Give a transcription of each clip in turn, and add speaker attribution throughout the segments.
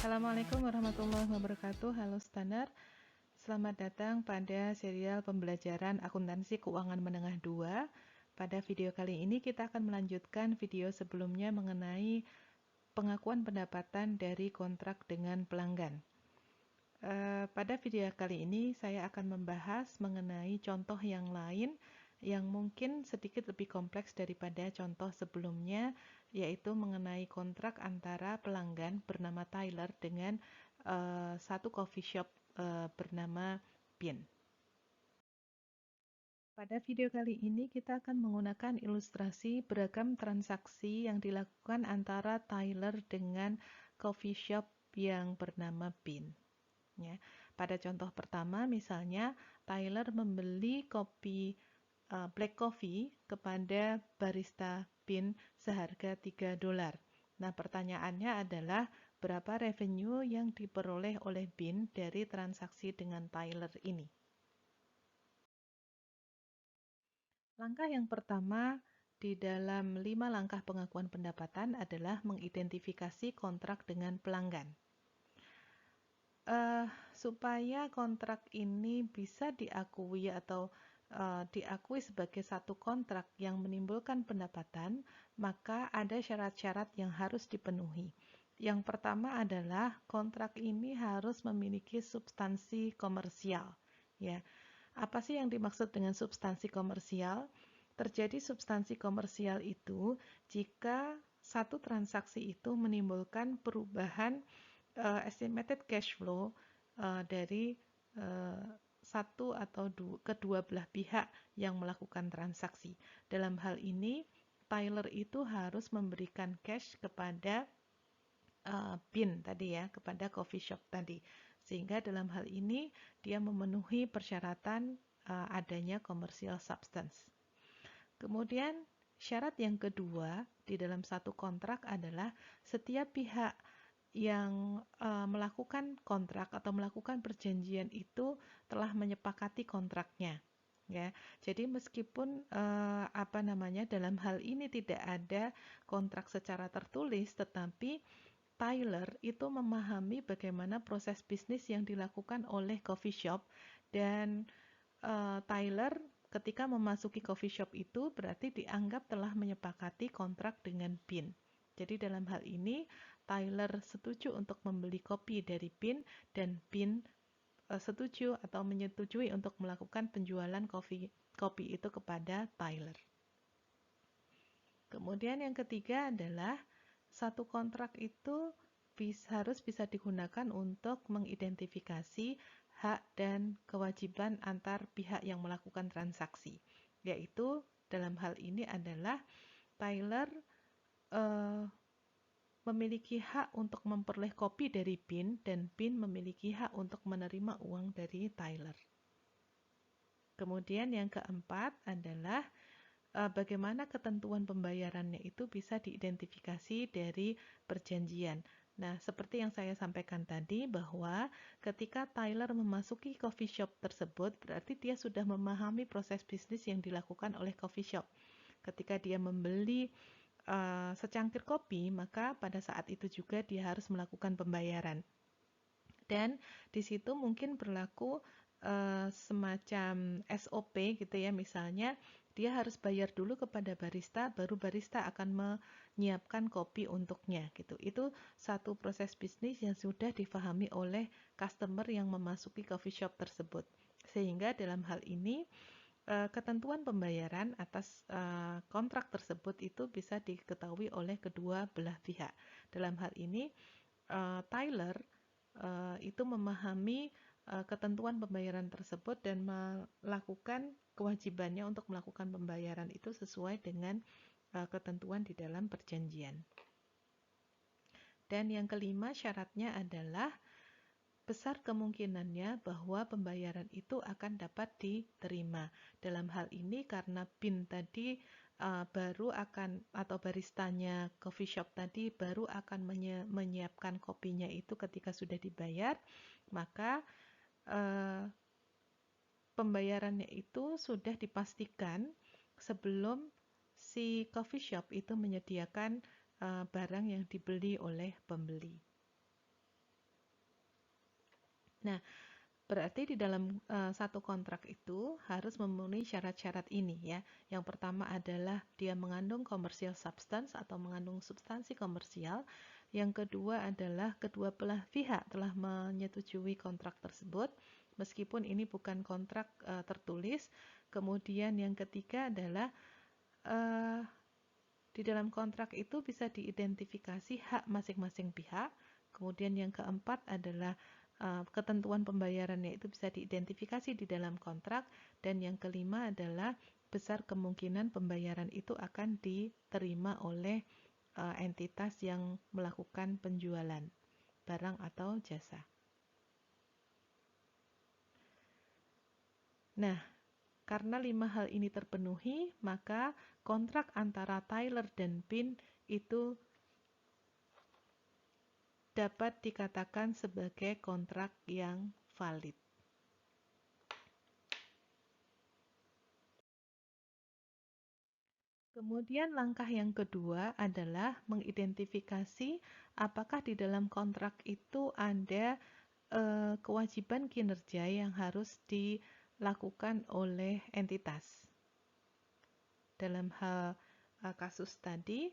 Speaker 1: Assalamualaikum warahmatullahi wabarakatuh. Halo Standar, selamat datang pada serial pembelajaran akuntansi keuangan menengah 2. Pada video kali ini kita akan melanjutkan video sebelumnya mengenai pengakuan pendapatan dari kontrak dengan pelanggan. Pada video kali ini saya akan membahas mengenai contoh yang lain yang mungkin sedikit lebih kompleks daripada contoh sebelumnya, yaitu mengenai kontrak antara pelanggan bernama Tyler dengan satu coffee shop bernama Bean. Pada video kali ini kita akan menggunakan ilustrasi beragam transaksi yang dilakukan antara Tyler dengan coffee shop yang bernama Bean. Ya. Pada contoh pertama, misalnya Tyler membeli kopi black coffee kepada barista Bean seharga $3. Nah, pertanyaannya adalah berapa revenue yang diperoleh oleh Bean dari transaksi dengan Tyler ini? Langkah yang pertama di dalam 5 langkah pengakuan pendapatan adalah mengidentifikasi kontrak dengan pelanggan. Supaya kontrak ini bisa diakui atau diakui sebagai satu kontrak yang menimbulkan pendapatan, maka ada syarat-syarat yang harus dipenuhi. Yang pertama adalah kontrak ini harus memiliki substansi komersial. Ya, apa sih yang dimaksud dengan substansi komersial? Terjadi substansi komersial itu jika satu transaksi itu menimbulkan perubahan estimated cash flow dari satu atau kedua belah pihak yang melakukan transaksi. Dalam hal ini, Tyler itu harus memberikan cash kepada Bean tadi ya, kepada coffee shop tadi. Sehingga dalam hal ini dia memenuhi persyaratan adanya commercial substance. Kemudian syarat yang kedua di dalam satu kontrak adalah setiap pihak yang melakukan kontrak atau melakukan perjanjian itu telah menyepakati kontraknya. Ya, jadi meskipun dalam hal ini tidak ada kontrak secara tertulis, tetapi Tyler itu memahami bagaimana proses bisnis yang dilakukan oleh coffee shop dan Tyler ketika memasuki coffee shop itu berarti dianggap telah menyepakati kontrak dengan Bean. Jadi dalam hal ini Tyler setuju untuk membeli kopi dari Bean dan Bean setuju atau menyetujui untuk melakukan penjualan kopi itu kepada Tyler. Kemudian yang ketiga adalah satu kontrak itu harus bisa digunakan untuk mengidentifikasi hak dan kewajiban antar pihak yang melakukan transaksi, yaitu dalam hal ini adalah Tyler memiliki hak untuk memperoleh kopi dari Bean dan Bean memiliki hak untuk menerima uang dari Tyler. Kemudian yang keempat adalah bagaimana ketentuan pembayarannya itu bisa diidentifikasi dari perjanjian. Nah, seperti yang saya sampaikan tadi bahwa ketika Tyler memasuki coffee shop tersebut, berarti dia sudah memahami proses bisnis yang dilakukan oleh coffee shop. Ketika dia membeli secangkir kopi, maka pada saat itu juga dia harus melakukan pembayaran. Dan di situ mungkin berlaku semacam SOP gitu ya, misalnya dia harus bayar dulu kepada barista, baru barista akan menyiapkan kopi untuknya gitu. Itu satu proses bisnis yang sudah difahami oleh customer yang memasuki coffee shop tersebut. Sehingga dalam hal ini ketentuan pembayaran atas kontrak tersebut itu bisa diketahui oleh kedua belah pihak. Dalam hal ini Tyler itu memahami ketentuan pembayaran tersebut dan melakukan kewajibannya untuk melakukan pembayaran itu sesuai dengan ketentuan di dalam perjanjian. Dan yang kelima syaratnya adalah besar kemungkinannya bahwa pembayaran itu akan dapat diterima. Dalam hal ini karena Bean tadi baru akan atau baristanya coffee shop tadi baru akan menyiapkan kopinya itu ketika sudah dibayar, maka pembayarannya itu sudah dipastikan sebelum si coffee shop itu menyediakan barang yang dibeli oleh pembeli. Nah, berarti di dalam satu kontrak itu harus memenuhi syarat-syarat ini ya. Yang pertama adalah dia mengandung commercial substance atau mengandung substansi komersial. Yang kedua adalah kedua belah pihak telah menyetujui kontrak tersebut, meskipun ini bukan kontrak tertulis. Kemudian yang ketiga adalah eh, di dalam kontrak itu bisa diidentifikasi hak masing-masing pihak. Kemudian yang keempat adalah ketentuan pembayarannya itu bisa diidentifikasi di dalam kontrak. Dan yang kelima adalah besar kemungkinan pembayaran itu akan diterima oleh entitas yang melakukan penjualan barang atau jasa. Nah, karena 5 hal ini terpenuhi, maka kontrak antara Tyler dan Bin itu dapat dikatakan sebagai kontrak yang valid. Kemudian langkah yang kedua adalah mengidentifikasi apakah di dalam kontrak itu ada kewajiban kinerja yang harus dilakukan oleh entitas. Dalam hal kasus tadi,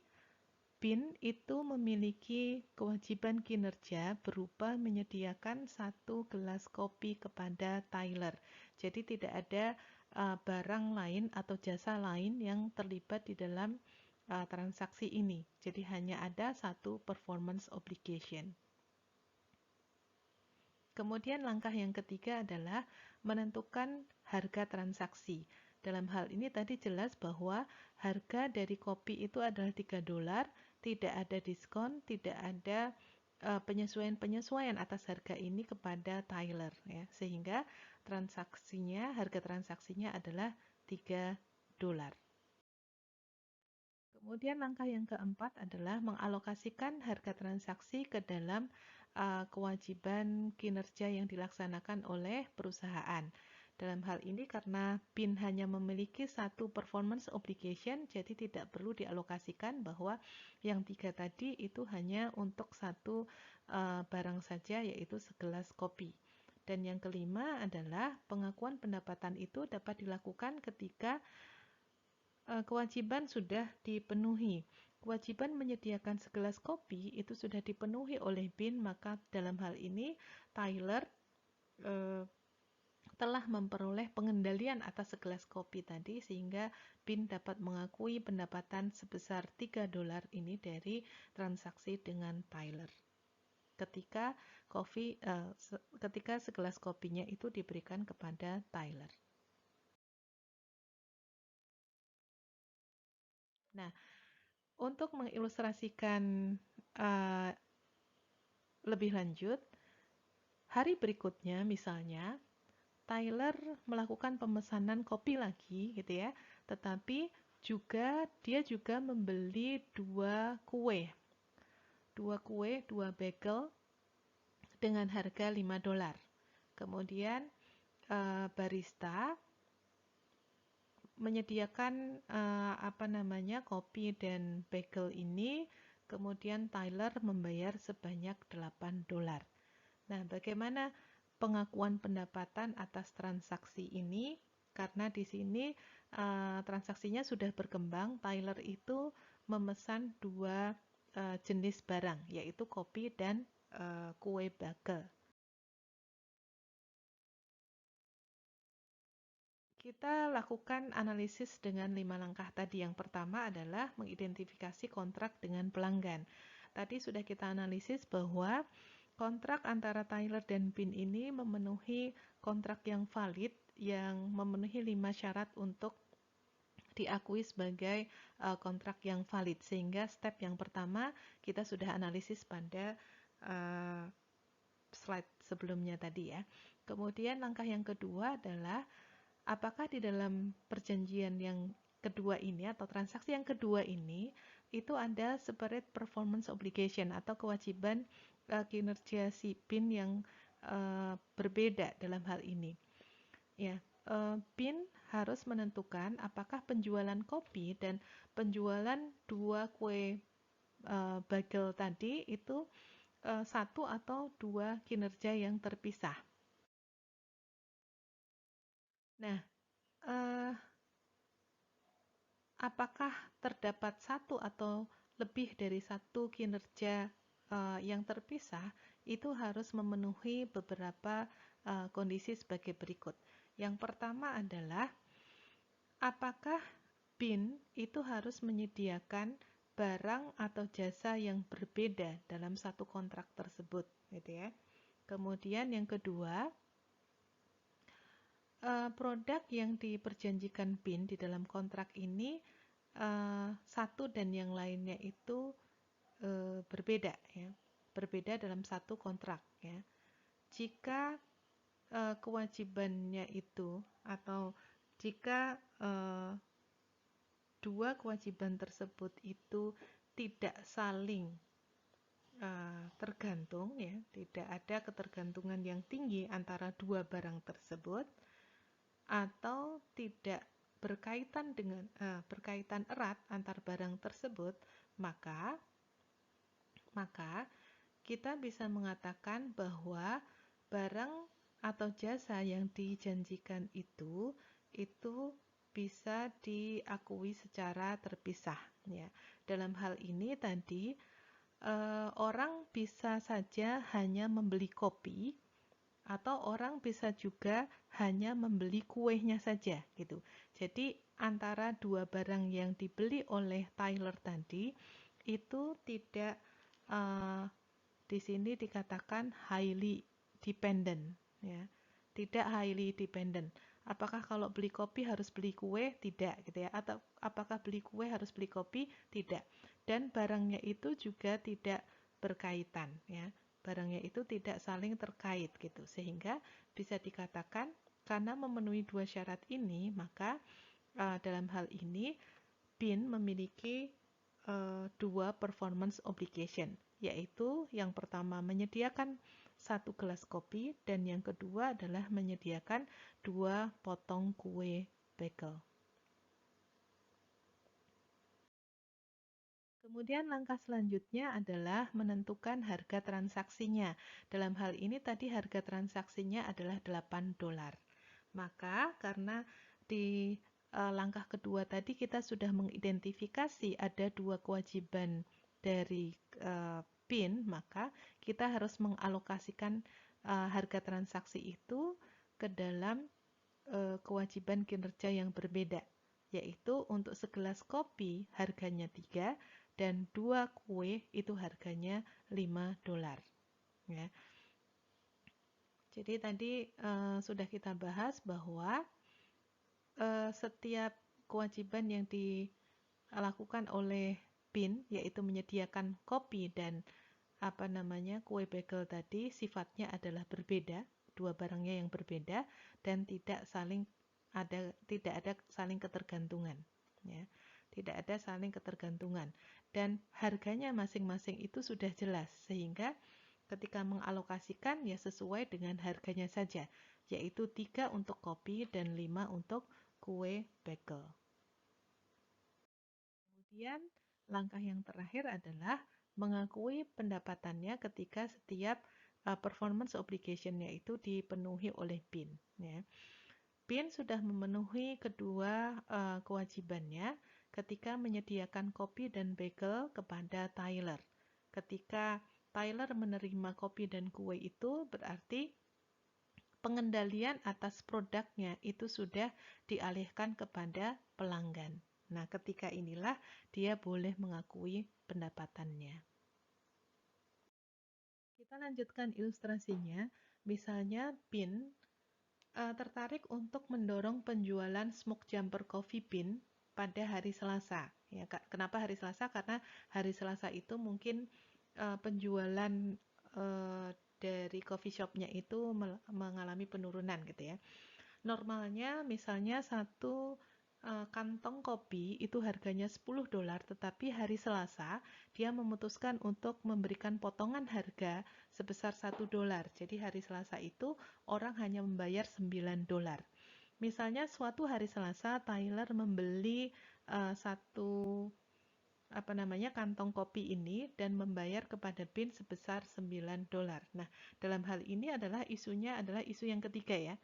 Speaker 1: Bin itu memiliki kewajiban kinerja berupa menyediakan 1 gelas kopi kepada Tyler. Jadi tidak ada barang lain atau jasa lain yang terlibat di dalam transaksi ini. Jadi hanya ada 1 performance obligation. Kemudian langkah yang ketiga adalah menentukan harga transaksi. Dalam hal ini tadi jelas bahwa harga dari kopi itu adalah $3, tidak ada diskon, tidak ada penyesuaian-penyesuaian atas harga ini kepada Tyler ya. Sehingga harga transaksinya adalah $3. Kemudian langkah yang keempat adalah mengalokasikan harga transaksi ke dalam kewajiban kinerja yang dilaksanakan oleh perusahaan. Dalam hal ini karena BIN hanya memiliki 1 performance obligation, jadi tidak perlu dialokasikan bahwa yang 3 tadi itu hanya untuk 1 barang saja, yaitu segelas kopi. Dan yang kelima adalah pengakuan pendapatan itu dapat dilakukan ketika kewajiban sudah dipenuhi. Kewajiban menyediakan segelas kopi itu sudah dipenuhi oleh Bin, maka dalam hal ini Tyler telah memperoleh pengendalian atas segelas kopi tadi, sehingga Bin dapat mengakui pendapatan sebesar $3 ini dari transaksi dengan Tyler. Ketika segelas kopinya itu diberikan kepada Tyler. Nah, untuk mengilustrasikan uh, lebih lanjut, hari berikutnya misalnya Tyler melakukan pemesanan kopi lagi gitu ya, tetapi dia juga membeli 2 bagel dengan harga $5. Kemudian barista menyediakan kopi dan bagel ini, kemudian Tyler membayar sebanyak $8. Nah, bagaimana pengakuan pendapatan atas transaksi ini? Karena di sini transaksinya sudah berkembang, Tyler itu memesan 2 jenis barang, yaitu kopi dan kue bagel. Kita lakukan analisis dengan 5 langkah tadi. Yang pertama adalah mengidentifikasi kontrak dengan pelanggan. Tadi sudah kita analisis bahwa kontrak antara Tyler dan Bin ini memenuhi kontrak yang valid, yang memenuhi 5 syarat untuk diakui sebagai kontrak yang valid. Sehingga step yang pertama kita sudah analisis pada slide sebelumnya tadi ya. Kemudian langkah yang kedua adalah apakah di dalam perjanjian yang kedua ini atau transaksi yang kedua ini itu ada separate performance obligation atau kewajiban kinerja si BIN yang berbeda dalam hal ini. Ya, BIN harus menentukan apakah penjualan kopi dan penjualan 2 kue bagel tadi itu 1 atau 2 kinerja yang terpisah. Nah, apakah terdapat satu atau lebih dari satu kinerja yang terpisah, itu harus memenuhi beberapa kondisi sebagai berikut. Yang pertama adalah apakah BIN itu harus menyediakan barang atau jasa yang berbeda dalam satu kontrak tersebut, gitu ya. Kemudian yang kedua, produk yang diperjanjikan BIN di dalam kontrak ini satu dan yang lainnya itu berbeda ya, berbeda dalam satu kontrak ya. Jika kewajibannya itu atau jika dua kewajiban tersebut itu tidak saling tergantung ya, tidak ada ketergantungan yang tinggi antara dua barang tersebut atau tidak berkaitan erat antar barang tersebut, maka kita bisa mengatakan bahwa barang atau jasa yang dijanjikan itu bisa diakui secara terpisah ya. Dalam hal ini tadi orang bisa saja hanya membeli kopi atau orang bisa juga hanya membeli kuenya saja gitu. Jadi antara dua barang yang dibeli oleh Tyler tadi itu tidak di sini dikatakan highly dependent ya. Tidak highly dependent. Apakah kalau beli kopi harus beli kue? Tidak gitu ya. Atau apakah beli kue harus beli kopi? Tidak. Dan barangnya itu juga tidak berkaitan ya. Barangnya itu tidak saling terkait gitu. Sehingga bisa dikatakan karena memenuhi dua syarat ini, maka dalam hal ini BIN memiliki dua performance obligation, yaitu yang pertama menyediakan satu gelas kopi dan yang kedua adalah menyediakan dua potong kue bagel. Kemudian langkah selanjutnya adalah menentukan harga transaksinya. Dalam hal ini tadi harga transaksinya adalah $8. Maka karena di langkah kedua tadi kita sudah mengidentifikasi ada dua kewajiban dari PIN, maka kita harus mengalokasikan harga transaksi itu ke dalam kewajiban kinerja yang berbeda, yaitu untuk segelas kopi harganya 3 dan 2 kue itu harganya $5 ya. Jadi tadi sudah kita bahas bahwa setiap kewajiban yang dilakukan oleh PIN yaitu menyediakan kopi dan kue bagel tadi sifatnya adalah berbeda, dua barangnya yang berbeda dan tidak ada saling ketergantungan ya. Tidak ada saling ketergantungan dan harganya masing-masing itu sudah jelas sehingga ketika mengalokasikan ya sesuai dengan harganya saja, yaitu 3 untuk kopi dan 5 untuk kue bagel. Kemudian langkah yang terakhir adalah mengakui pendapatannya ketika setiap performance obligation-nya itu dipenuhi oleh BIN. Ya. BIN sudah memenuhi kedua kewajibannya ketika menyediakan kopi dan bagel kepada Tyler. Ketika Tyler menerima kopi dan kue itu berarti pengendalian atas produknya itu sudah dialihkan kepada pelanggan. Nah, ketika inilah dia boleh mengakui pendapatannya. Kita lanjutkan ilustrasinya. Misalnya BIN tertarik untuk mendorong penjualan smoke jumper coffee bean pada hari Selasa. Ya, kenapa hari Selasa? Karena hari Selasa itu mungkin penjualan dari coffee shopnya itu mengalami penurunan gitu ya. Normalnya misalnya satu kantong kopi itu harganya $10, tetapi hari Selasa dia memutuskan untuk memberikan potongan harga sebesar $1. Jadi hari Selasa itu orang hanya membayar $9. Misalnya suatu hari Selasa Tyler membeli satu kantong kopi ini dan membayar kepada BIN sebesar $9. Nah, dalam hal ini adalah isunya adalah isu yang ketiga ya.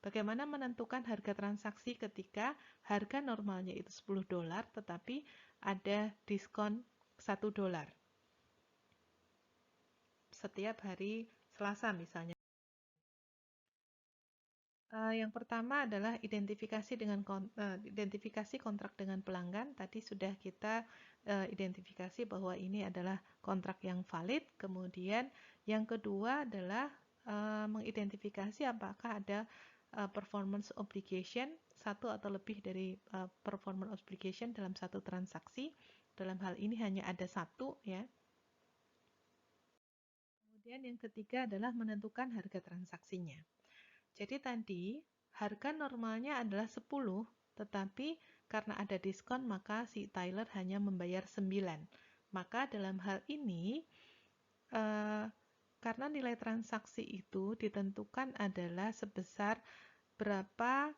Speaker 1: Bagaimana menentukan harga transaksi ketika harga normalnya itu $10 tetapi ada diskon $1 setiap hari Selasa misalnya. Yang pertama adalah identifikasi kontrak dengan pelanggan. Tadi sudah kita identifikasi bahwa ini adalah kontrak yang valid. Kemudian yang kedua adalah mengidentifikasi apakah ada performance obligation, satu atau lebih dari performance obligation dalam satu transaksi. Dalam hal ini hanya ada satu, ya. Kemudian yang ketiga adalah menentukan harga transaksinya. Jadi tadi harga normalnya adalah 10, tetapi karena ada diskon maka si Tyler hanya membayar 9. Maka dalam hal ini karena nilai transaksi itu ditentukan adalah sebesar berapa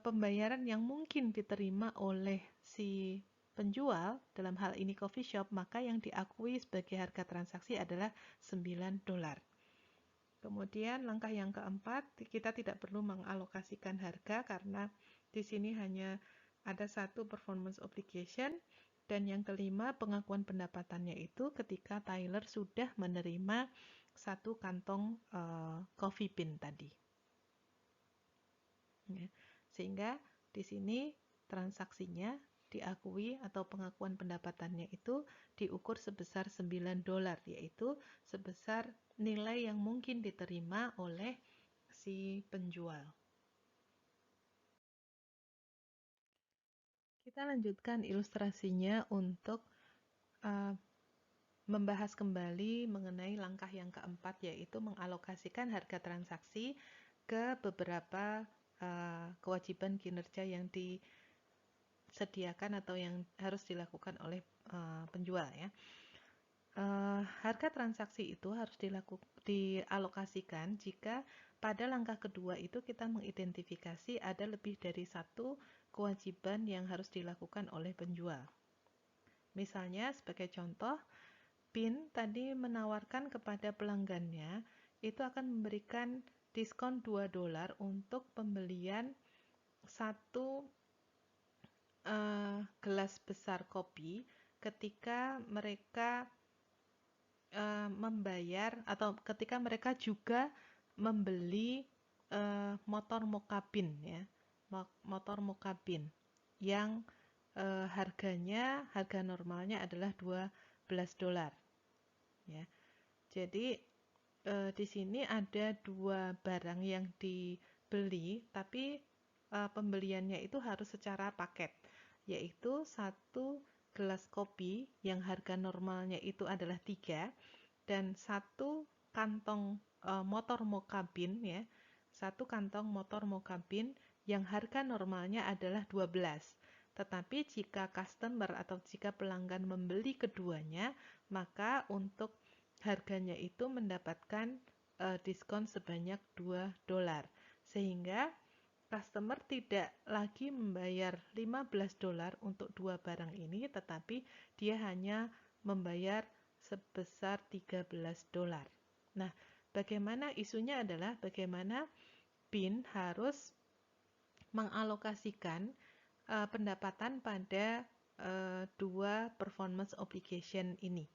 Speaker 1: pembayaran yang mungkin diterima oleh si penjual, dalam hal ini coffee shop, maka yang diakui sebagai harga transaksi adalah $9. Kemudian langkah yang keempat, kita tidak perlu mengalokasikan harga karena di sini hanya ada satu performance obligation. Dan yang kelima, pengakuan pendapatannya itu ketika Tyler sudah menerima satu kantong coffee bean tadi. Ya. Sehingga di sini transaksinya diakui atau pengakuan pendapatannya itu diukur sebesar $9, yaitu sebesar nilai yang mungkin diterima oleh si penjual. Kita lanjutkan ilustrasinya untuk membahas kembali mengenai langkah yang keempat, yaitu mengalokasikan harga transaksi ke beberapa kewajiban kinerja yang disediakan atau yang harus dilakukan oleh penjual, ya. Harga transaksi itu harus dialokasikan jika pada langkah kedua itu kita mengidentifikasi ada lebih dari satu kewajiban yang harus dilakukan oleh penjual. Misalnya sebagai contoh, PIN tadi menawarkan kepada pelanggannya itu akan memberikan diskon $2 untuk pembelian satu gelas besar kopi ketika mereka membayar atau ketika mereka juga membeli motor Mocha-Bean, ya, motor Mocha-Bean yang harga normalnya adalah $12, ya. Jadi di sini ada dua barang yang dibeli, tapi pembeliannya itu harus secara paket, yaitu satu gelas kopi yang harga normalnya itu adalah 3 dan satu kantong motor Mocha-Bean, ya. Satu kantong motor Mocha-Bean yang harga normalnya adalah 12. Tetapi jika customer atau jika pelanggan membeli keduanya, maka untuk harganya itu mendapatkan diskon sebanyak $2. Sehingga customer tidak lagi membayar $15 untuk dua barang ini, tetapi dia hanya membayar sebesar $13. Nah, bagaimana isunya adalah bagaimana PIN harus mengalokasikan pendapatan pada dua performance obligation ini.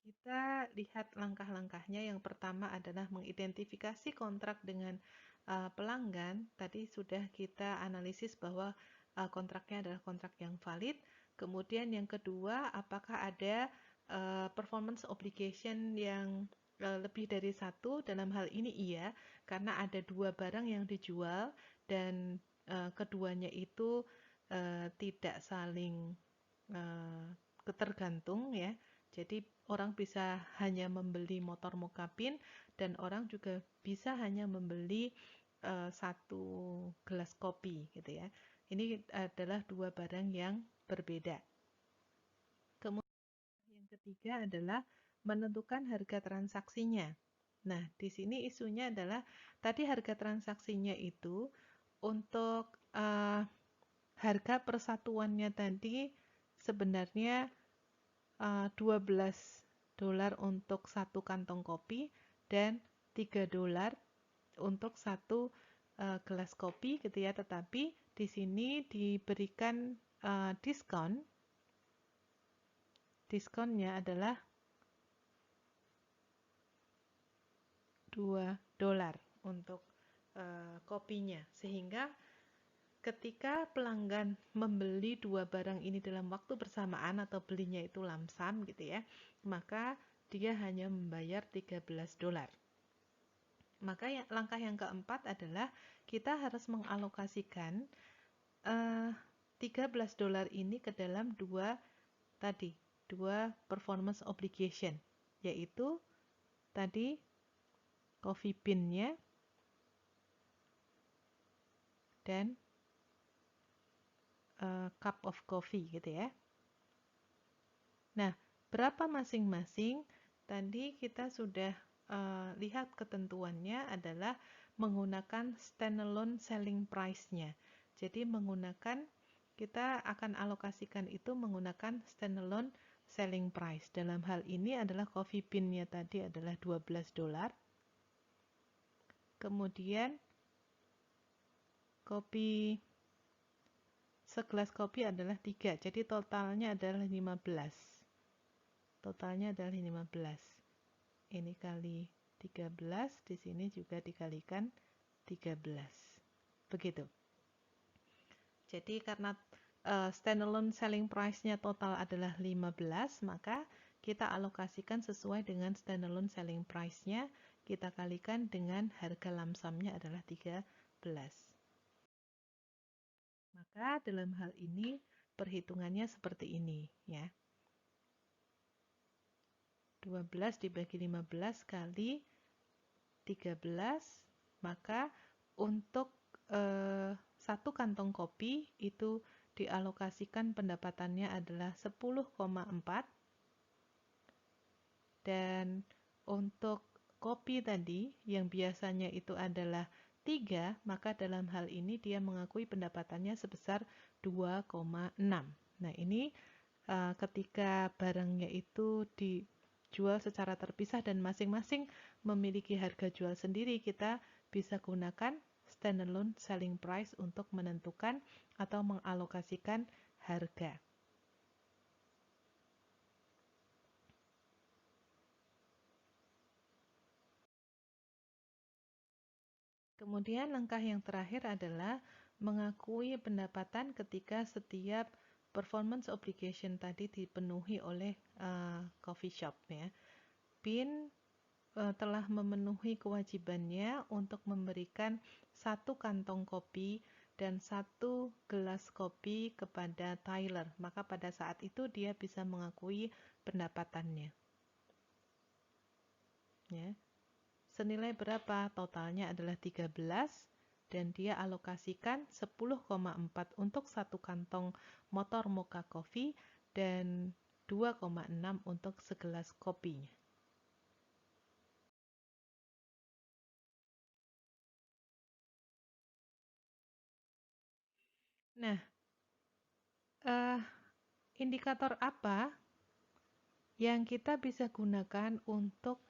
Speaker 1: Kita lihat langkah-langkahnya. Yang pertama adalah mengidentifikasi kontrak dengan pelanggan. Tadi sudah kita analisis bahwa kontraknya adalah kontrak yang valid. Kemudian yang kedua, apakah ada performance obligation yang lebih dari satu? Dalam hal ini iya, karena ada dua barang yang dijual dan keduanya itu tidak saling tergantung, ya. Jadi orang bisa hanya membeli motor Mocha-Bean dan orang juga bisa hanya membeli satu gelas kopi, gitu ya. Ini adalah dua barang yang berbeda. Kemudian yang ketiga adalah menentukan harga transaksinya. Nah, di sini isunya adalah tadi harga transaksinya itu untuk harga persatuannya tadi sebenarnya $12 untuk satu kantong kopi dan $3 untuk satu gelas kopi gitu ya, tetapi di sini diberikan diskonnya adalah $2 untuk kopinya, sehingga ketika pelanggan membeli dua barang ini dalam waktu bersamaan atau belinya itu lamsam gitu ya, maka dia hanya membayar $13. Maka langkah yang keempat adalah kita harus mengalokasikan $13 ini ke dalam dua performance obligation, yaitu tadi coffee bean-nya dan cup of coffee gitu ya. Nah, berapa masing-masing? Tadi kita sudah lihat ketentuannya adalah menggunakan standalone selling price-nya. Jadi kita akan alokasikan itu menggunakan standalone selling price. Dalam hal ini adalah coffee bean-nya tadi adalah $12. Kemudian segelas kopi adalah 3, jadi totalnya adalah 15. Ini kali 13, di sini juga dikalikan 13. Begitu. Jadi karena standalone selling price-nya total adalah 15, maka kita alokasikan sesuai dengan standalone selling price-nya, kita kalikan dengan harga lamsamnya adalah 13. Maka dalam hal ini perhitungannya seperti ini ya. 12 dibagi 15 kali 13, maka untuk satu kantong kopi itu dialokasikan pendapatannya adalah 10,4, dan untuk kopi tadi yang biasanya itu adalah 3, maka dalam hal ini dia mengakui pendapatannya sebesar 2,6. Nah, ini ketika barangnya itu dijual secara terpisah dan masing-masing memiliki harga jual sendiri, kita bisa gunakan standalone selling price untuk menentukan atau mengalokasikan harga. Kemudian langkah yang terakhir adalah mengakui pendapatan ketika setiap performance obligation tadi dipenuhi oleh coffee shop ya. BIN telah memenuhi kewajibannya untuk memberikan satu kantong kopi dan satu gelas kopi kepada Tyler, maka pada saat itu dia bisa mengakui pendapatannya. Ya. Senilai berapa? Totalnya adalah 13, dan dia alokasikan 10,4 untuk satu kantong motor mocha coffee dan 2,6 untuk segelas kopinya. Nah, indikator apa yang kita bisa gunakan untuk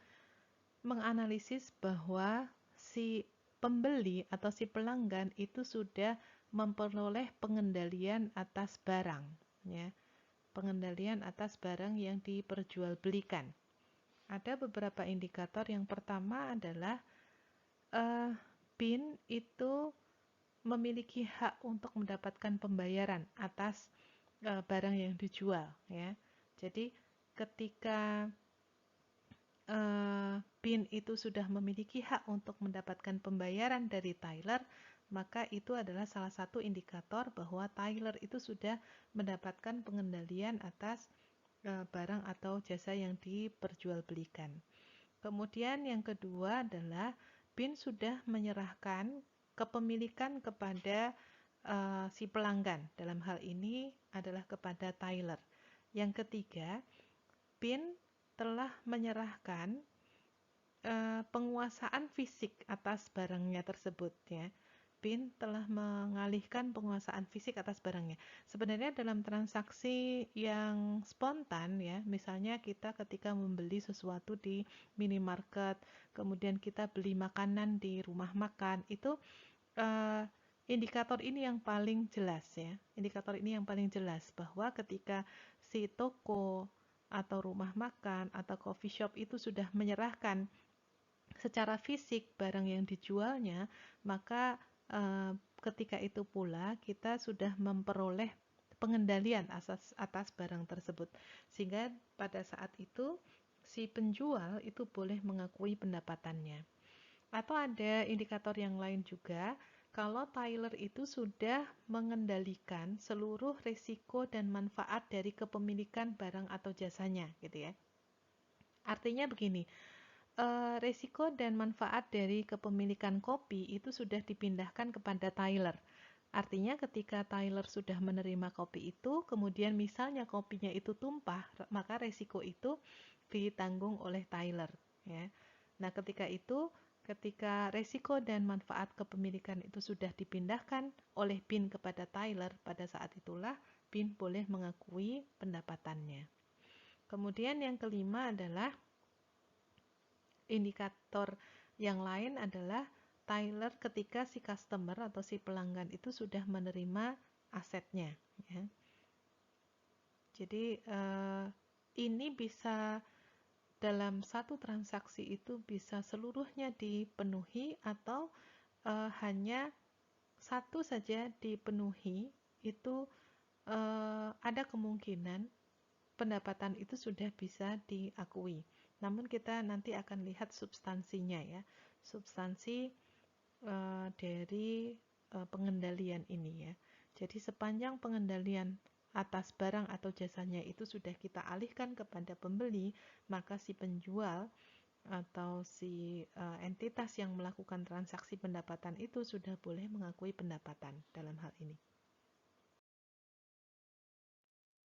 Speaker 1: menganalisis bahwa si pembeli atau si pelanggan itu sudah memperoleh pengendalian atas barang, ya, pengendalian atas barang yang diperjualbelikan. Ada beberapa indikator. Yang pertama adalah BIN itu memiliki hak untuk mendapatkan pembayaran atas barang yang dijual, ya. Jadi ketika BIN itu sudah memiliki hak untuk mendapatkan pembayaran dari Tyler, maka itu adalah salah satu indikator bahwa Tyler itu sudah mendapatkan pengendalian atas barang atau jasa yang diperjualbelikan. Kemudian yang kedua adalah BIN sudah menyerahkan kepemilikan kepada si pelanggan, dalam hal ini adalah kepada Tyler. Yang ketiga, BIN telah menyerahkan penguasaan fisik atas barangnya tersebut ya. bin telah mengalihkan penguasaan fisik atas barangnya. Sebenarnya dalam transaksi yang spontan ya, misalnya kita ketika membeli sesuatu di minimarket, kemudian kita beli makanan di rumah makan, itu eh, indikator ini yang paling jelas ya. Indikator ini yang paling jelas bahwa ketika si toko atau rumah makan atau coffee shop itu sudah menyerahkan secara fisik barang yang dijualnya, maka ketika itu pula kita sudah memperoleh pengendalian atas barang tersebut. Sehingga pada saat itu si penjual itu boleh mengakui pendapatannya. Atau ada indikator yang lain juga, kalau Tyler itu sudah mengendalikan seluruh risiko dan manfaat dari kepemilikan barang atau jasanya, gitu ya. Artinya begini, risiko dan manfaat dari kepemilikan kopi itu sudah dipindahkan kepada Tyler. Artinya ketika Tyler sudah menerima kopi itu, kemudian misalnya kopinya itu tumpah, maka risiko itu ditanggung oleh Tyler, ya. Nah, ketika risiko dan manfaat kepemilikan itu sudah dipindahkan oleh Bin kepada Tyler, pada saat itulah Bin boleh mengakui pendapatannya. Kemudian yang kelima adalah indikator yang lain adalah Tyler ketika si customer atau si pelanggan itu sudah menerima asetnya, ya. Jadi ini bisa dalam satu transaksi itu bisa seluruhnya dipenuhi atau hanya satu saja dipenuhi, itu ada kemungkinan pendapatan itu sudah bisa diakui. Namun kita nanti akan lihat substansinya ya, substansi dari pengendalian ini ya. Jadi sepanjang pengendalian atas barang atau jasanya itu sudah kita alihkan kepada pembeli, maka si penjual atau si entitas yang melakukan transaksi pendapatan itu sudah boleh mengakui pendapatan dalam hal ini.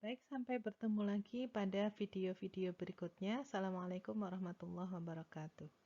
Speaker 1: Baik, sampai bertemu lagi pada video-video berikutnya. Assalamualaikum warahmatullahi wabarakatuh.